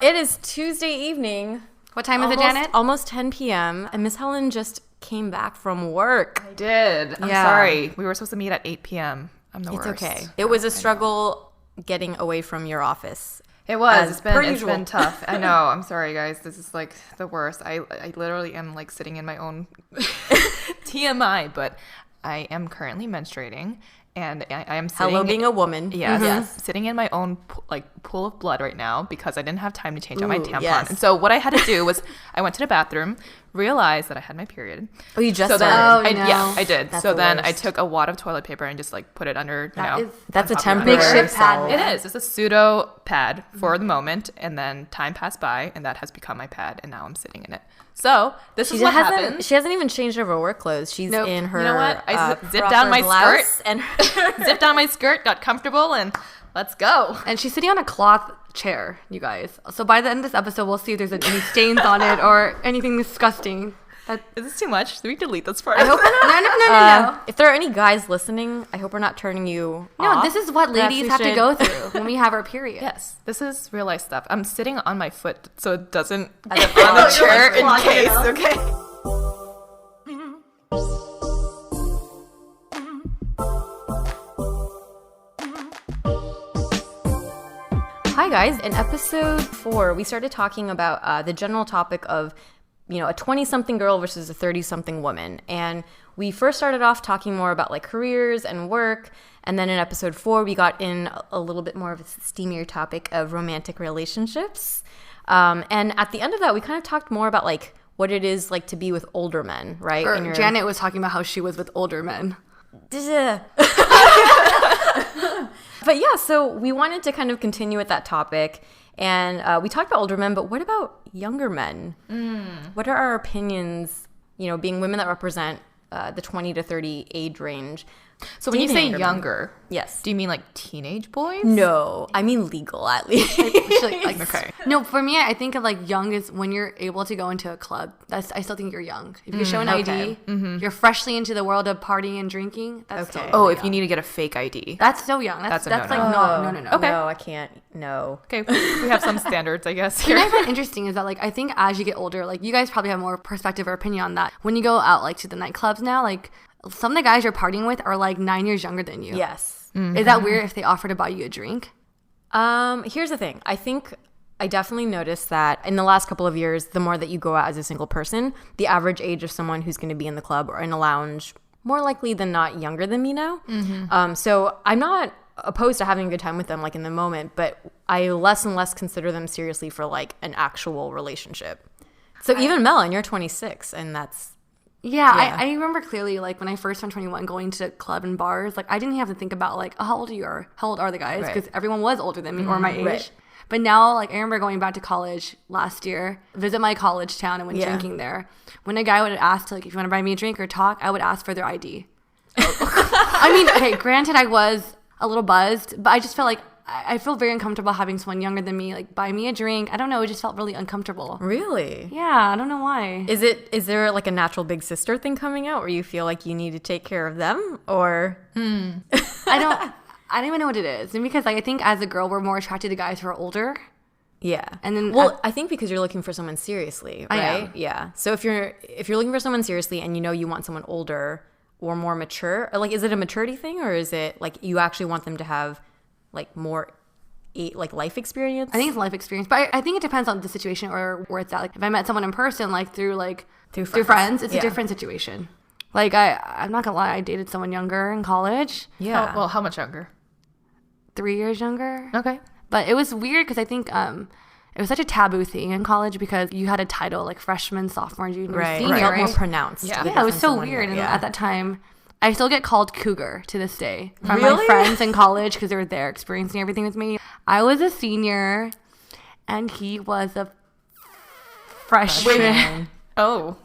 It is Tuesday evening. What time is it, Janet? Almost 10 p.m. And Miss Helen just came back from work. I did. I'm sorry. We were supposed to meet at 8 p.m. I'm the worst. It's okay. It was a struggle getting away from your office. It was. It's been tough. I know. I'm sorry, guys. This is like the worst. I literally am like sitting in my own TMI, but I am currently menstruating. And I am sitting... Hello, being a woman. Yes. Sitting in my own pool of blood right now because I didn't have time to change out my tampon. Yes. And so what I had to do was I went to the bathroom, realized that I had my period. Oh, you just so started? Then, no. Yeah, I did. That's so then worst. I took a wad of toilet paper and just like put it under, That's a temporary makeshift pad. It is. It's a pseudo pad for the moment. And then time passed by and that has become my pad. And now I'm sitting in it. So this is what happened. She hasn't even changed over work clothes. She's in her. You know what? I zipped down my skirt and zipped down my skirt, got comfortable, and let's go. And she's sitting on a cloth chair, you guys. So by the end of this episode, we'll see if there's any stains on it or anything disgusting. Is this too much? Did we delete this part? I hope No. If there are any guys listening, I hope we're not turning you off. No, this is what ladies have to go through when we have our period. Yes, this is real life stuff. I'm sitting on my foot so it doesn't on the chair in case. Okay. Hi guys, in episode 4, we started talking about the general topic of, a 20-something girl versus a 30-something woman. And we first started off talking more about like careers and work. And then in episode 4, we got in a little bit more of a steamier topic of romantic relationships. And at the end of that, we kind of talked more about like what it is like to be with older men, right? Or Janet was talking about how she was with older men. But yeah, so we wanted to kind of continue with that topic. And we talked about older men, but what about younger men? What are our opinions, being women that represent the 20 to 30 age range? So when you say younger, yes, do you mean like teenage boys? No, I mean legal at least. Okay. No, for me, I think of like young is when you're able to go into a club. I still think you're young. If you show an ID, you're freshly into the world of partying and drinking. That's still Oh, really if you need to get a fake ID. that's so young. That's a like no-no. no. Okay. No, I can't. No. Okay, we have some standards, I guess. What Here. I find interesting is that like I think as you get older, like you guys probably have more perspective or opinion on that. When you go out like to the nightclubs now, like some of the guys you're partying with are like 9 years younger than you. Yes. Is that weird if they offer to buy you a drink? Here's the thing. I think I definitely noticed that in the last couple of years, the more that you go out as a single person, the average age of someone who's going to be in the club or in a lounge, more likely than not younger than me now. So I'm not opposed to having a good time with them like in the moment, but I less and less consider them seriously for like an actual relationship. So even Mel, and you're 26, and that's... Yeah. I remember clearly, like, when I first turned 21, going to club and bars, like, I didn't have to think about, like, oh, how old are the guys? Because everyone was older than me or my age. Right. But now, like, I remember going back to college last year, visit my college town and went drinking there. When a guy would ask, like, if you want to buy me a drink or talk, I would ask for their ID. I mean, okay, granted, I was a little buzzed, but I just felt like I feel very uncomfortable having someone younger than me, like, buy me a drink. I don't know. It just felt really uncomfortable. Really? Yeah, I don't know why. Is there like a natural big sister thing coming out where you feel like you need to take care of them, or I don't even know what it is. And because like, I think as a girl, we're more attracted to guys who are older. Yeah. And then I think because you're looking for someone seriously, right? I am. Yeah. So if you're looking for someone seriously and you want someone older or more mature, or like, is it a maturity thing, or is it like you actually want them to have like more like life experience? I think it's life experience, but I think it depends on the situation or where it's at. Like if I met someone in person, like through friends, it's a different situation. Like I'm not gonna lie, I dated someone younger in college. Yeah. Well, how much younger? 3 years younger. Okay. But it was weird because I think it was such a taboo thing in college because you had a title like freshman, sophomore, junior, senior, Right. right? More pronounced. Yeah, it was so weird. And at that time, I still get called cougar to this day from Really? my friends in college because they were there experiencing everything with me. I was a senior and he was a freshman. Oh.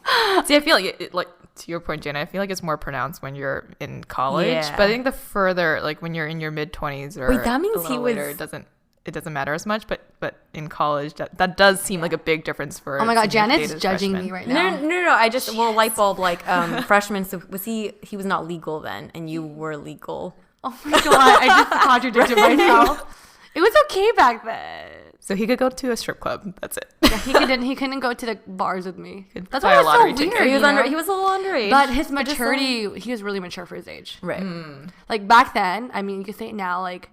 See, I feel like it like to your point, Jenna, I feel like it's more pronounced when you're in college. Yeah. But I think the further, like when you're in your mid-20s or Wait, that means a little he was- later, it doesn't matter as much. But in college, that does seem like a big difference for. Oh my God, someone who Janet's dated judging freshmen. me right now. No. I just light bulb like freshman. So was he was not legal then, and you were legal. Oh my God, I just contradicted myself. It was okay back then. So he could go to a strip club. That's it. Yeah, he couldn't go to the bars with me. That's buy why a it was so lottery weird. ticket. He was a little underage. But his maturity, he was really mature for his age. Right. Like back then, I mean, you could say it now, like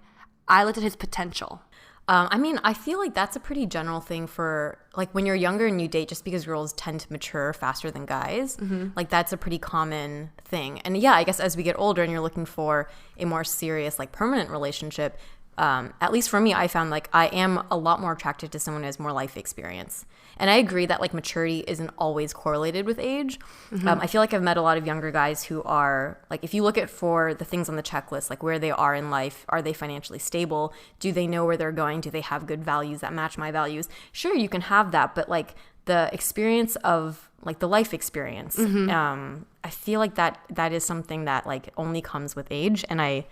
I looked at his potential. I mean, I feel like that's a pretty general thing for, like, when you're younger and you date, just because girls tend to mature faster than guys. Like, that's a pretty common thing. And yeah, I guess as we get older and you're looking for a more serious, like, permanent relationship, at least for me, I found, like, I am a lot more attracted to someone who has more life experience. And I agree that, like, maturity isn't always correlated with age. I feel like I've met a lot of younger guys who are, like, if you look at for the things on the checklist, like where they are in life, are they financially stable? Do they know where they're going? Do they have good values that match my values? Sure, you can have that, but, like, the experience of, like, the life experience, I feel like that is something that, like, only comes with age, and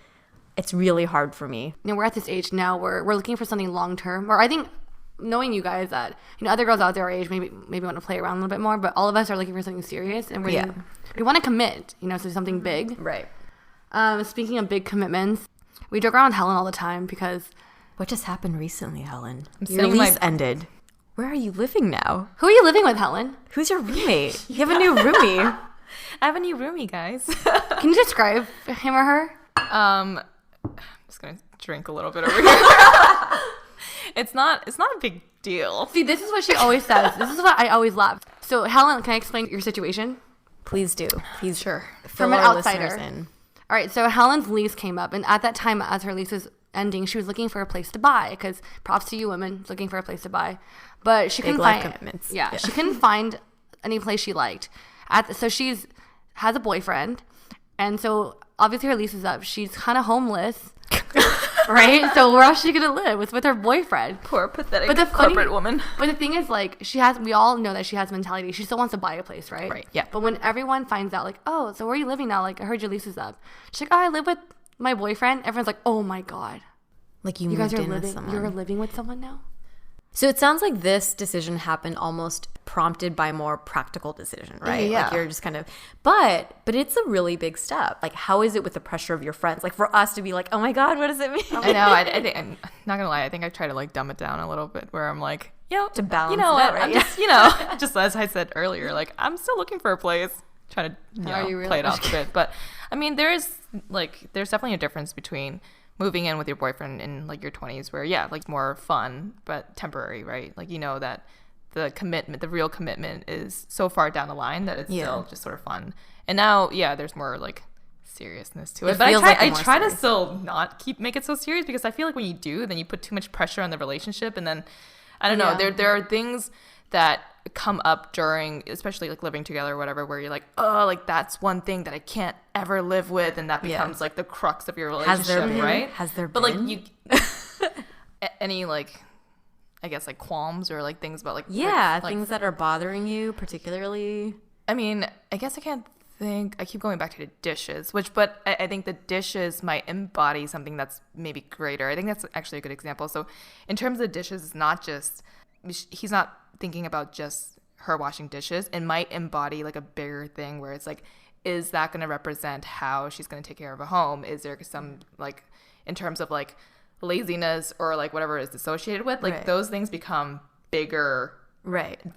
it's really hard for me. You know, we're at this age now where we're looking for something long term, or I think knowing you guys that, you know, other girls out there our age maybe want to play around a little bit more, but all of us are looking for something serious, and we want to commit, you know, to something big. Right. Speaking of big commitments, we joke around with Helen all the time because... What just happened recently, Helen? Your sitting in lease ended. Where are you living now? Who are you living with, Helen? Who's your roommate? You have a new roomie. I have a new roomie, guys. Can you describe him or her? I'm just gonna drink a little bit over here. It's not a big deal. See, this is what she always says. This is what I always love. So, Helen, can I explain your situation? Please do. Please. Sure. From an outsider. All right, so Helen's lease came up, and at that time, as her lease was ending, she was looking for a place to buy, because props to you women, looking for a place to buy. But she couldn't life find... commitments. Yeah, she couldn't find any place she liked. So she's has a boyfriend, and so obviously her lease is up. She's kind of homeless. Right? So where else is she gonna live? It's with her boyfriend. Poor pathetic But the corporate woman. But the thing is, like, we all know that she has mentality. She still wants to buy a place, right? Right, yeah. But when everyone finds out, like, oh, so where are you living now? Like, I heard your lease is up. She's like, oh, I live with my boyfriend. Everyone's like, oh my God. Like you guys moved are in with living, someone. you're living with someone now? So it sounds like this decision happened almost prompted by a more practical decision, right? Yeah. Like you're just kind of, but it's a really big step. Like, how is it with the pressure of your friends? Like for us to be like, oh my God, what does it mean? I know. I think, I'm not gonna lie. I think I try to like dumb it down a little bit, where I'm like, to balance you know it what? out, right? I'm just, just as I said earlier, like I'm still looking for a place. Trying to Are you really? play it off a bit, but I mean, there's definitely a difference between moving in with your boyfriend in like your 20s, where like more fun but temporary, right? Like, you know that the real commitment is so far down the line that it's still just sort of fun. And now, there's more like seriousness to it. But I try to still not make it so serious, because I feel like when you do, then you put too much pressure on the relationship, and then I don't know. There are things that come up during, especially like living together or whatever, where you're like, oh, like that's one thing that I can't ever live with, and that becomes like the crux of your relationship, right? Has there been? But like you, any like, I guess like qualms or like things about like things that are bothering you particularly. I mean, I guess I can't think. I keep going back to the dishes, but I think the dishes might embody something that's maybe greater. I think that's actually a good example. So in terms of dishes, it's not just, he's not thinking about just her washing dishes. It might embody like a bigger thing where it's like, is that going to represent how she's going to take care of a home? Is there some like, in terms of like laziness or like whatever is associated with, like those things become bigger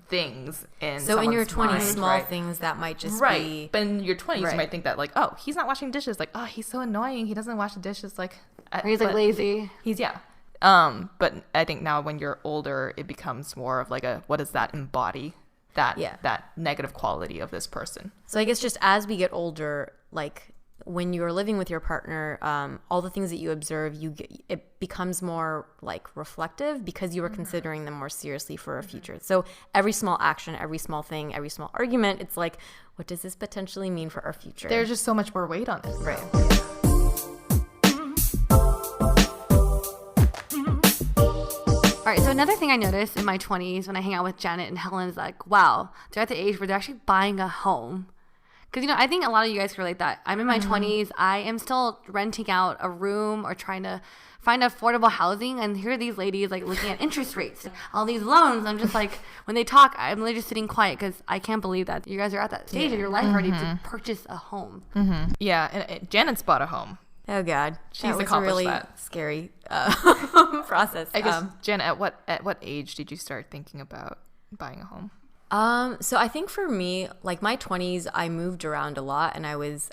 things in so in your 20s mind, small things that might just be but in your 20s you might think that like, oh, he's not washing dishes, like, oh, he's so annoying, he doesn't wash the dishes, like, or he's like lazy, he's but I think now when you're older it becomes more of like a, what does that embody, that negative quality of this person. So I guess just as we get older, like when you're living with your partner, all the things that you observe, it becomes more like reflective, because you are considering them more seriously for a future. So every small action, every small thing, every small argument, it's like, what does this potentially mean for our future? There's just so much more weight on it. Right. All right, so another thing I noticed in my 20s when I hang out with Janet and Helen is like, wow, they're at the age where they're actually buying a home. Because, you know, I think a lot of you guys can relate that. I'm in my 20s. I am still renting out a room or trying to find affordable housing. And here are these ladies, like, looking at interest rates, all these loans. I'm just like, when they talk, I'm literally just sitting quiet, because I can't believe that you guys are at that stage of your life already to purchase a home. Yeah, and Janet's bought a home. Oh God, She's that was a accomplished really that. scary process. I guess, Jen, at what age did you start thinking about buying a home? So I think for me, like my 20s, I moved around a lot, and I was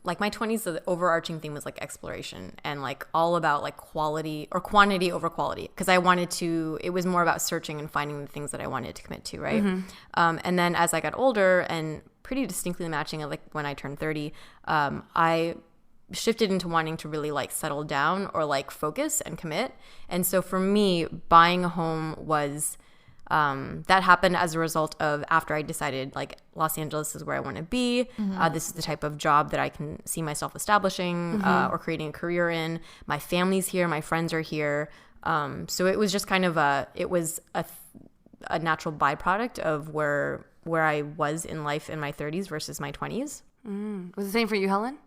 like my 20s. The overarching theme was like exploration and like all about like quality or quantity over quality, because I wanted to. It was more about searching and finding the things that I wanted to commit to, right? And then as I got older and pretty distinctly matching at like when I turned 30, I shifted into wanting to really like settle down or like focus and commit. And so for me, buying a home was that happened as a result of after I decided like Los Angeles is where I want to be. This is the type of job that I can see myself establishing or creating a career in. My family's here, my friends are here. So it was just kind of a natural byproduct of where I was in life in my 30s versus my 20s. Was the same for you, Helen?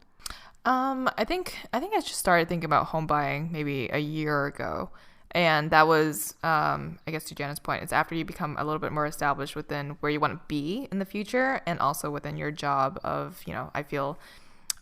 I think I just started thinking about home buying maybe a year ago. And that was, I guess to Jana's point, it's after you become a little bit more established within where you want to be in the future, and also within your job of, I feel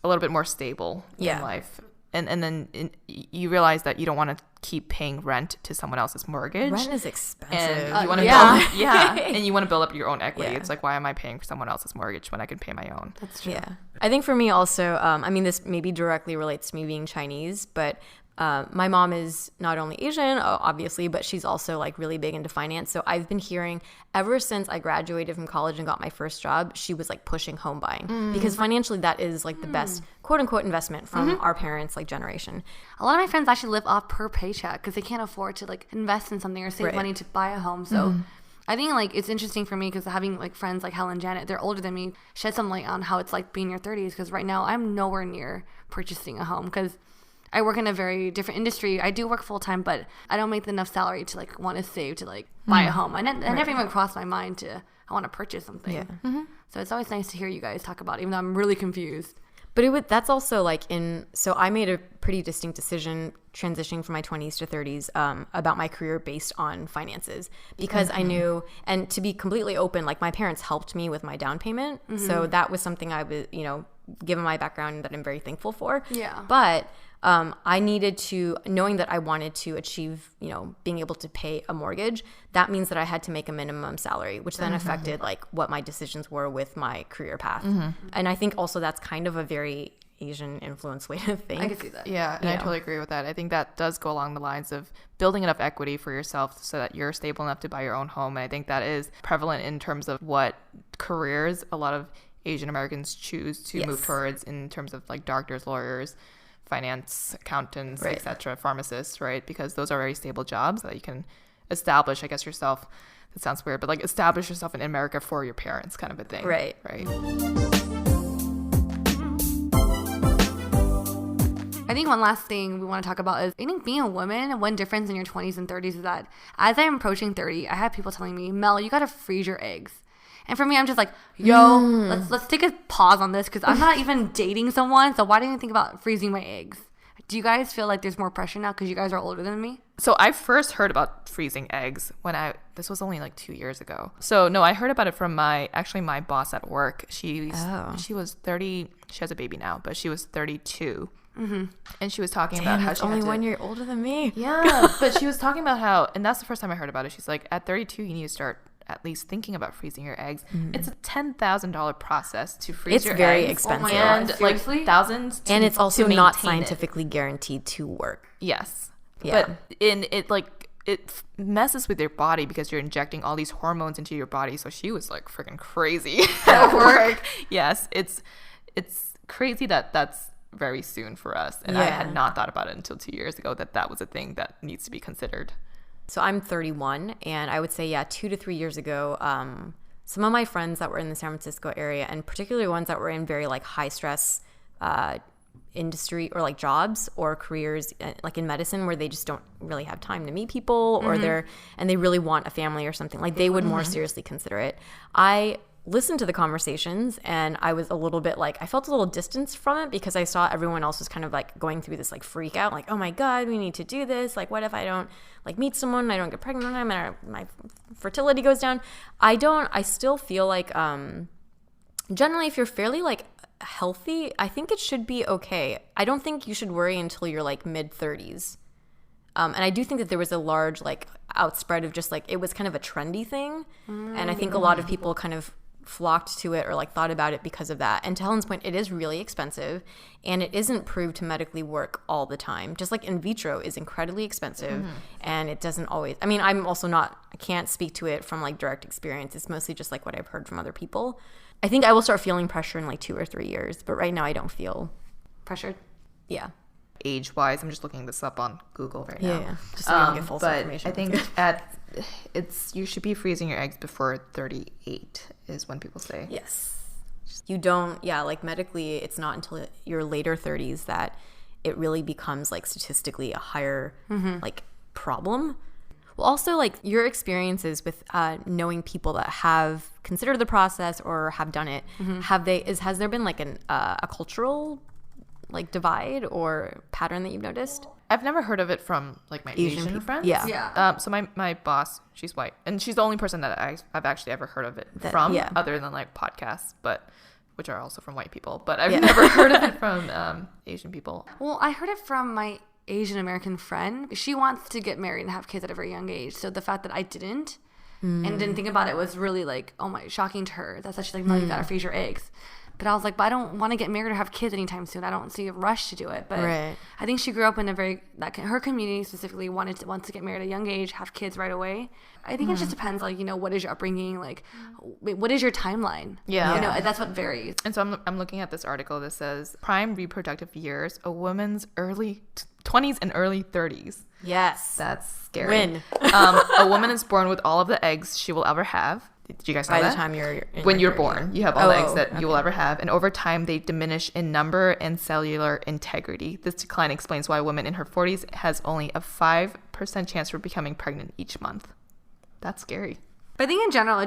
a little bit more stable in life. And then you realize that you don't want to keep paying rent to someone else's mortgage. Rent is expensive. And you want to build, and you want to build up your own equity. It's like, why am I paying for someone else's mortgage when I can pay my own? That's true. Yeah. I think for me also, I mean, this maybe directly relates to me being Chinese, but my mom is not only Asian, obviously, but she's also like really big into finance. So I've been hearing ever since I graduated from college and got my first job, she was like pushing home buying because financially that is like the best quote unquote investment from our parents' like generation. A lot of my friends actually live off per paycheck because they can't afford to like invest in something or save money to buy a home. So I think like it's interesting for me because having like friends like Helen, Janet, they're older than me, shed some light on how it's like being in your 30s, because right now I'm nowhere near purchasing a home because I work in a very different industry. I do work full time, but I don't make enough salary to like want to save to like buy a home. I never even crossed my mind I want to purchase something. Yeah. So it's always nice to hear you guys talk about it, even though I'm really confused. But that's also like so I made a pretty distinct decision transitioning from my 20s to 30s about my career based on finances, because I knew, and to be completely open, like my parents helped me with my down payment. So that was something I was, given my background, that I'm very thankful for. Yeah. But I needed to, knowing that I wanted to achieve, being able to pay a mortgage, that means that I had to make a minimum salary, which then affected like what my decisions were with my career path. And I think also that's kind of a very Asian influence way to think. I can see that. Yeah, and I totally agree with that. I think that does go along the lines of building enough equity for yourself so that you're stable enough to buy your own home. And I think that is prevalent in terms of what careers a lot of Asian Americans choose to move towards, in terms of like doctors, lawyers, finance, accountants, etc., pharmacists, right? Because those are very stable jobs that you can establish, I guess, yourself. That sounds weird, but like establish yourself in America for your parents, kind of a thing. Right. I think one last thing we want to talk about is, I think being a woman, one difference in your 20s and 30s is that as I'm approaching 30, I have people telling me, Mel, you got to freeze your eggs. And for me, I'm just like, yo, let's take a pause on this, because I'm not even dating someone. So why didn't you think about freezing my eggs? Do you guys feel like there's more pressure now because you guys are older than me? So I first heard about freezing eggs this was only like 2 years ago. So no, I heard about it from my boss at work. She was 30. She has a baby now, but she was 32. And she was talking about how she only had to, 1 year older than me. Yeah, but she was talking about how, and that's the first time I heard about it. She's like, at 32, you need to start at least thinking about freezing your eggs. It's a $10,000 process to freeze your eggs. It's very expensive. Oh my And God, like seriously? thousands And it's also not maintain it. scientifically guaranteed to work. Yes. Yeah. But it messes with your body because you're injecting all these hormones into your body. So she was like freaking crazy at work. Yes. It's crazy that that's very soon for us. And I had not thought about it until 2 years ago that was a thing that needs to be considered. So I'm 31, and I would say, 2 to 3 years ago, some of my friends that were in the San Francisco area, and particularly ones that were in very like high stress industry or like jobs or careers like in medicine, where they just don't really have time to meet people, or they really want a family or something, like they would more seriously consider it. I listened to the conversations, and I was a little bit like, I felt a little distance from it because I saw everyone else was kind of like going through this like freak out, like, oh my God, we need to do this. Like, what if I don't like meet someone and I don't get pregnant and my fertility goes down? I still feel like generally if you're fairly like healthy, I think it should be okay. I don't think you should worry until you're like mid-30s. And I do think that there was a large like outspread of just like it was kind of a trendy thing. And I think a lot of people kind of flocked to it or like thought about it because of that. And to Helen's point, it is really expensive and it isn't proved to medically work all the time. Just like in vitro is incredibly expensive and it doesn't always, I mean, I'm also not, I can't speak to it from like direct experience. It's mostly just like what I've heard from other people. I think I will start feeling pressure in like 2 or 3 years, but right now I don't feel pressured. Yeah. Age-wise, I'm just looking this up on Google right now. Yeah. Just so you don't get false information. I think you should be freezing your eggs before 38 is when people say. Yes. You don't, like medically, it's not until your later 30s that it really becomes like statistically a higher like problem. Well, also like your experiences with knowing people that have considered the process or have done it, has there been like a cultural like divide or pattern that you've noticed? I've never heard of it from like my Asian friends. Yeah. So my boss, she's white, and she's the only person that I've actually ever heard of it from, other than like podcasts, which are also from white people. But I've never heard of it from Asian people. Well, I heard it from my Asian American friend. She wants to get married and have kids at a very young age. So the fact that I didn't and didn't think about it was really like, oh my, shocking to her. That's actually like, no, you gotta freeze your eggs. But I was like, but I don't want to get married or have kids anytime soon. I don't see a rush to do it. But I think she grew up in a her community specifically wants to get married at a young age, have kids right away. I think it just depends, like, what is your upbringing? Like, what is your timeline? Yeah. That's what varies. And so I'm looking at this article that says prime reproductive years, a woman's early 20s and early 30s. Yes. That's scary. When? A woman is born with all of the eggs she will ever have. Did you guys know that? By the time you're when you're born, you have all the eggs that you will ever have. And over time, they diminish in number and cellular integrity. This decline explains why a woman in her 40s has only a 5% chance for becoming pregnant each month. That's scary. But I think in general, I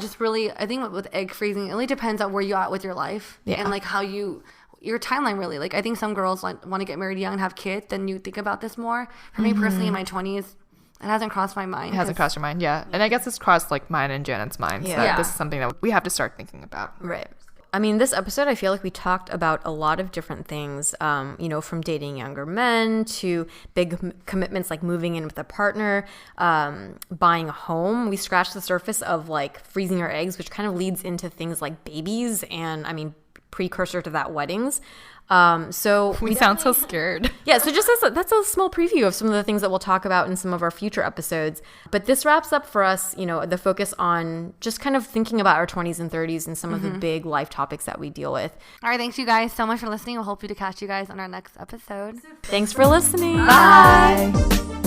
think with egg freezing, it really depends on where you're at with your life. Yeah. And like how your timeline really. Like I think some girls want to get married young and have kids, then you think about this more. For me personally, in my 20s, it hasn't crossed my mind. It hasn't crossed your mind, yeah. And I guess it's crossed like mine and Janet's mind. So this is something that we have to start thinking about. Right. I mean, this episode, I feel like we talked about a lot of different things, from dating younger men to big commitments like moving in with a partner, buying a home. We scratched the surface of like freezing our eggs, which kind of leads into things like babies and, precursor to that, weddings. So we sound so scared. Yeah, so just that's a small preview of some of the things that we'll talk about in some of our future episodes. But this wraps up for us, the focus on just kind of thinking about our 20s and 30s and some of the big life topics that we deal with. All right, thanks you guys so much for listening. We'll hope to catch you guys on our next episode. Thanks for listening. Bye.